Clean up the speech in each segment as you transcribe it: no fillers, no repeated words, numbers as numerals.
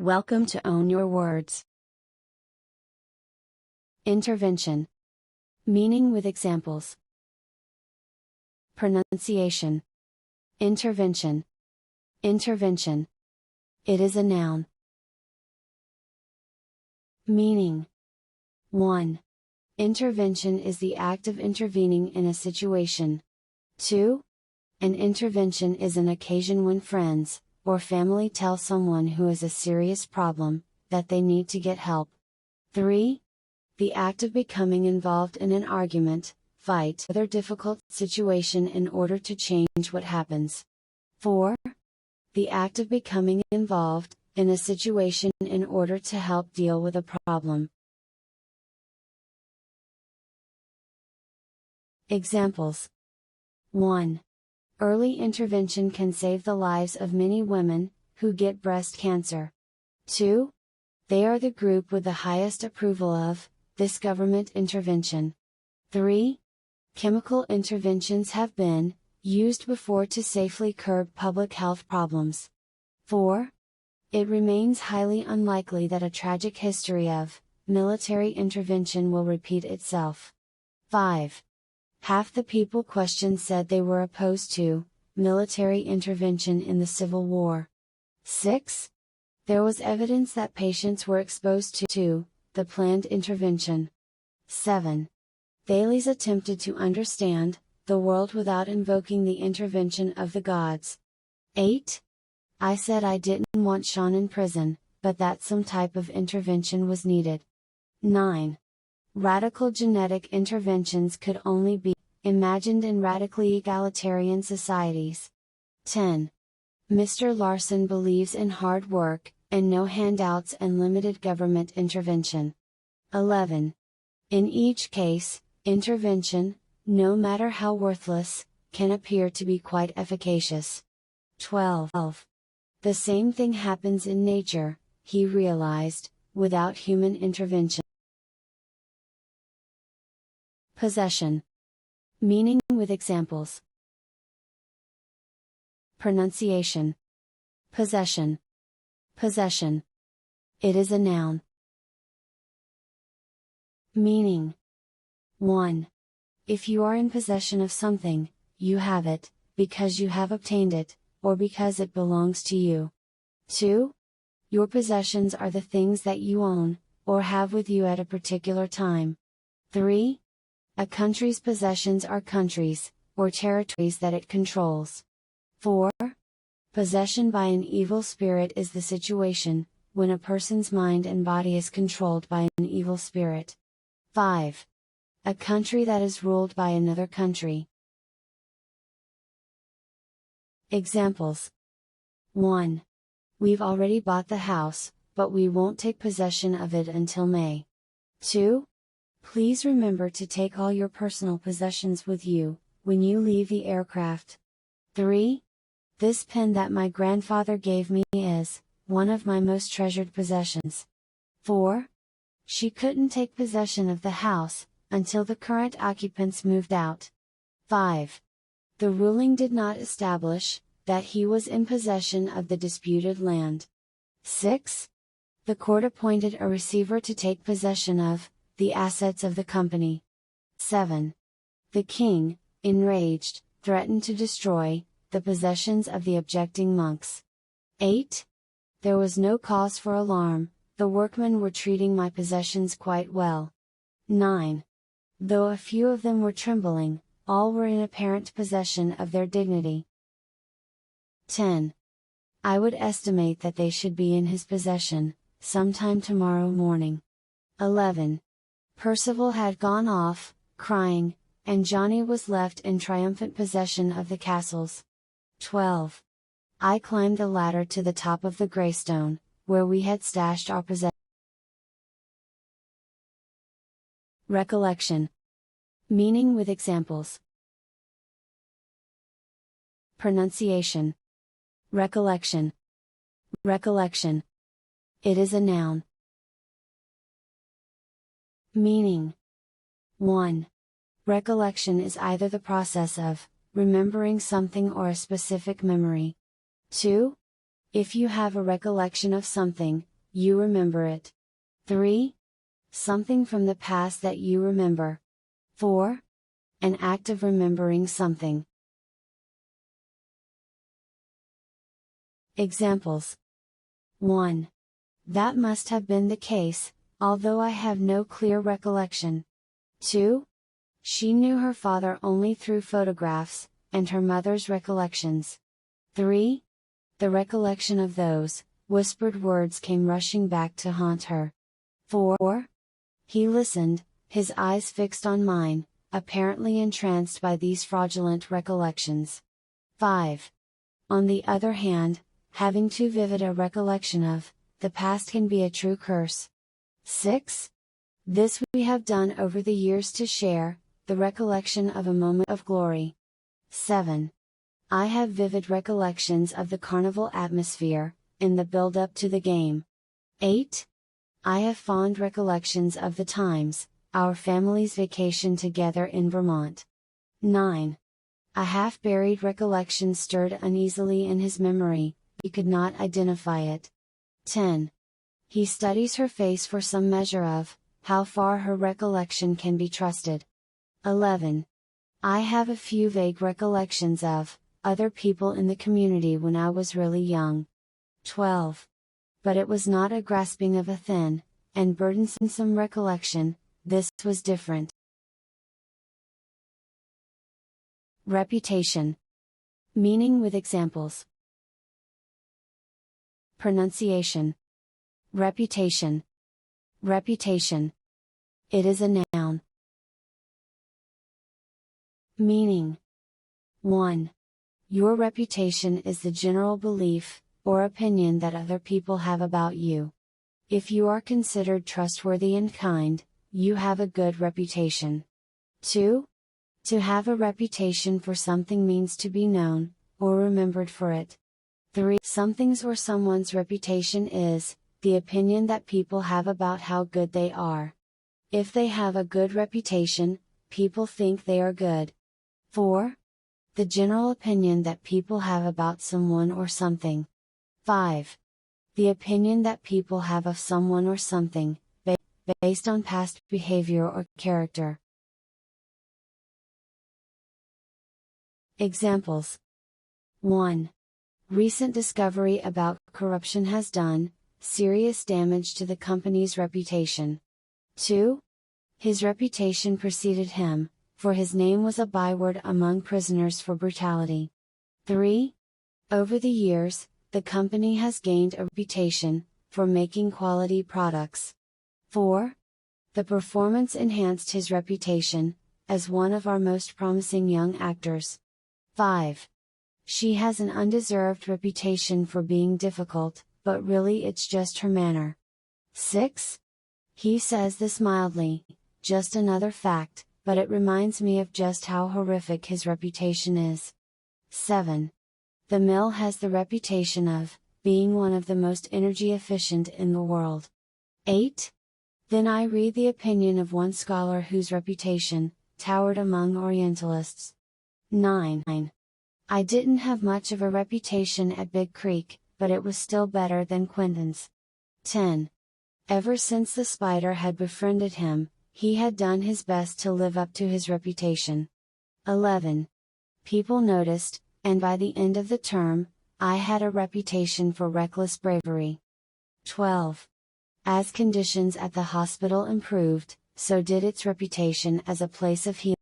Welcome to Own Your Words. Intervention. Meaning with examples. Pronunciation. Intervention. Intervention. It is a noun. Meaning. 1. Intervention is the act of intervening in a situation. 2. An intervention is an occasion when friends, or family tell someone who has a serious problem, that they need to get help. 3. The act of becoming involved in an argument, fight, or other difficult situation in order to change what happens. 4. The act of becoming involved in a situation in order to help deal with a problem. Examples. 1. Early intervention can save the lives of many women who get breast cancer. 2. They are the group with the highest approval of this government intervention. 3. Chemical interventions have been used before to safely curb public health problems. 4. It remains highly unlikely that a tragic history of military intervention will repeat itself. 5. Half the people questioned said they were opposed to military intervention in the Civil War. 6. There was evidence that patients were exposed to the planned intervention. 7. Thales attempted to understand the world without invoking the intervention of the gods. 8. I said I didn't want Sean in prison, but that some type of intervention was needed. 9. Radical genetic interventions could only be imagined in radically egalitarian societies. 10. Mr. Larson believes in hard work, and no handouts and limited government intervention. 11. In each case, intervention, no matter how worthless, can appear to be quite efficacious. 12. The same thing happens in nature, he realized, without human intervention. Possession. Meaning with examples. Pronunciation. Possession. Possession. It is a noun. Meaning. 1. If you are in possession of something, you have it, because you have obtained it, or because it belongs to you. 2. Your possessions are the things that you own, or have with you at a particular time. 3. A country's possessions are countries, or territories that it controls. 4. Possession by an evil spirit is the situation, when a person's mind and body is controlled by an evil spirit. 5. A country that is ruled by another country. Examples. 1. We've already bought the house, but we won't take possession of it until May. 2. Please remember to take all your personal possessions with you, when you leave the aircraft. 3. This pen that my grandfather gave me is one of my most treasured possessions. 4. She couldn't take possession of the house until the current occupants moved out. 5. The ruling did not establish that he was in possession of the disputed land. 6. The court appointed a receiver to take possession of the assets of the company. 7. The king, enraged, threatened to destroy the possessions of the objecting monks. 8. There was no cause for alarm, the workmen were treating my possessions quite well. 9. Though a few of them were trembling, all were in apparent possession of their dignity. 10. I would estimate that they should be in his possession, sometime tomorrow morning. 11. Percival had gone off, crying, and Johnny was left in triumphant possession of the castles. 12. I climbed the ladder to the top of the Greystone, where we had stashed our possessions. Recollection. Meaning with examples. Pronunciation. Recollection. Recollection. It is a noun. Meaning. 1. Recollection is either the process of remembering something or a specific memory. 2. If you have a recollection of something, you remember it. 3. Something from the past that you remember. 4. An act of remembering something. Examples. 1. That must have been the case, although I have no clear recollection. 2. She knew her father only through photographs, and her mother's recollections. 3. The recollection of those whispered words came rushing back to haunt her. 4. He listened, his eyes fixed on mine, apparently entranced by these fraudulent recollections. 5. On the other hand, having too vivid a recollection of the past can be a true curse. 6. This we have done over the years to share the recollection of a moment of glory. 7. I have vivid recollections of the carnival atmosphere, in the build-up to the game. 8. I have fond recollections of the times, our family's vacation together in Vermont. 9. A half-buried recollection stirred uneasily in his memory, he could not identify it. 10. He studies her face for some measure of how far her recollection can be trusted. 11. I have a few vague recollections of other people in the community when I was really young. 12. But it was not a grasping of a thin and burdensome recollection, this was different. Reputation. Meaning with examples. Pronunciation. Reputation. Reputation. It is a noun. Meaning. 1. Your reputation is the general belief, or opinion that other people have about you. If you are considered trustworthy and kind, you have a good reputation. 2. To have a reputation for something means to be known, or remembered for it. 3. Something's or someone's reputation is the opinion that people have about how good they are. If they have a good reputation, people think they are good. 4. The general opinion that people have about someone or something. 5. The opinion that people have of someone or something, based on past behavior or character. Examples. 1. Recent discovery about corruption has done serious damage to the company's reputation. 2. His reputation preceded him, for his name was a byword among prisoners for brutality. 3. Over the years, the company has gained a reputation for making quality products. 4. The performance enhanced his reputation as one of our most promising young actors. 5. She has an undeserved reputation for being difficult, but really it's just her manner. 6. He says this mildly, just another fact, but it reminds me of just how horrific his reputation is. 7. The mill has the reputation of being one of the most energy efficient in the world. 8. Then I read the opinion of one scholar whose reputation towered among Orientalists. 9. I didn't have much of a reputation at Big Creek, but it was still better than Quentin's. 10. Ever since the spider had befriended him, he had done his best to live up to his reputation. 11. People noticed, and by the end of the term, I had a reputation for reckless bravery. 12. As conditions at the hospital improved, so did its reputation as a place of healing.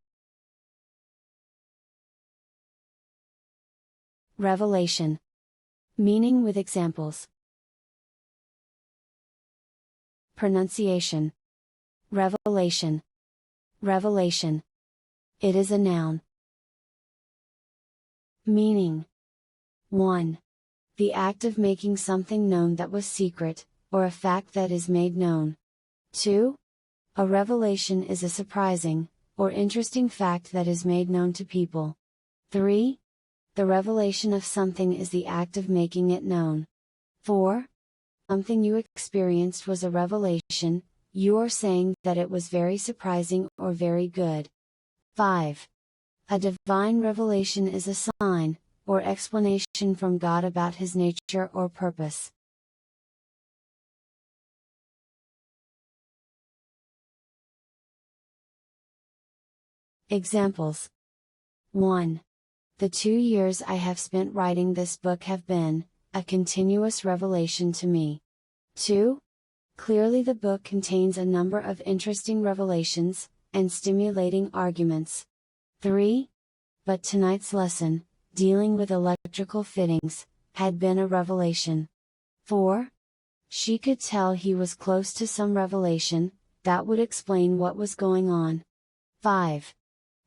Revelation. Meaning with examples. Pronunciation. Revelation. Revelation. It is a noun. Meaning. 1. The act of making something known that was secret, or a fact that is made known. 2. A revelation is a surprising, or interesting fact that is made known to people. 3. The revelation of something is the act of making it known. 4. Something you experienced was a revelation, you are saying that it was very surprising or very good. 5. A divine revelation is a sign, or explanation from God about His nature or purpose. Examples: 1. The 2 years I have spent writing this book have been a continuous revelation to me. 2. Clearly the book contains a number of interesting revelations, and stimulating arguments. 3. But tonight's lesson, dealing with electrical fittings, had been a revelation. 4. She could tell he was close to some revelation, that would explain what was going on. 5.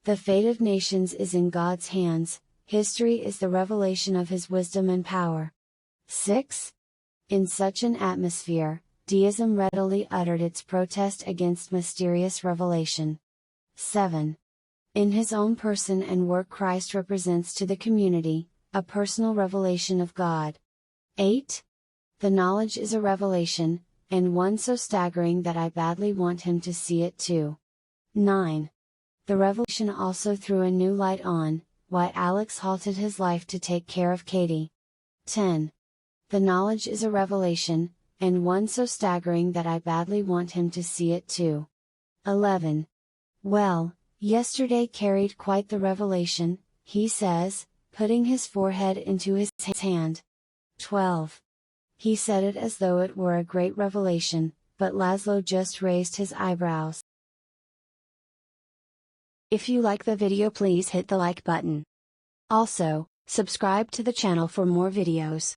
The fate of nations is in God's hands, history is the revelation of His wisdom and power. 6. In such an atmosphere, deism readily uttered its protest against mysterious revelation. 7. In His own person and work Christ represents to the community, a personal revelation of God. 8. The knowledge is a revelation, and one so staggering that I badly want him to see it too. 9. The revelation also threw a new light on why Alex halted his life to take care of Katie. 10. The knowledge is a revelation, and one so staggering that I badly want him to see it too. 11. Well, yesterday carried quite the revelation, he says, putting his forehead into his hand. 12. He said it as though it were a great revelation, but Laszlo just raised his eyebrows. If you like the video, please hit the like button. Also, subscribe to the channel for more videos.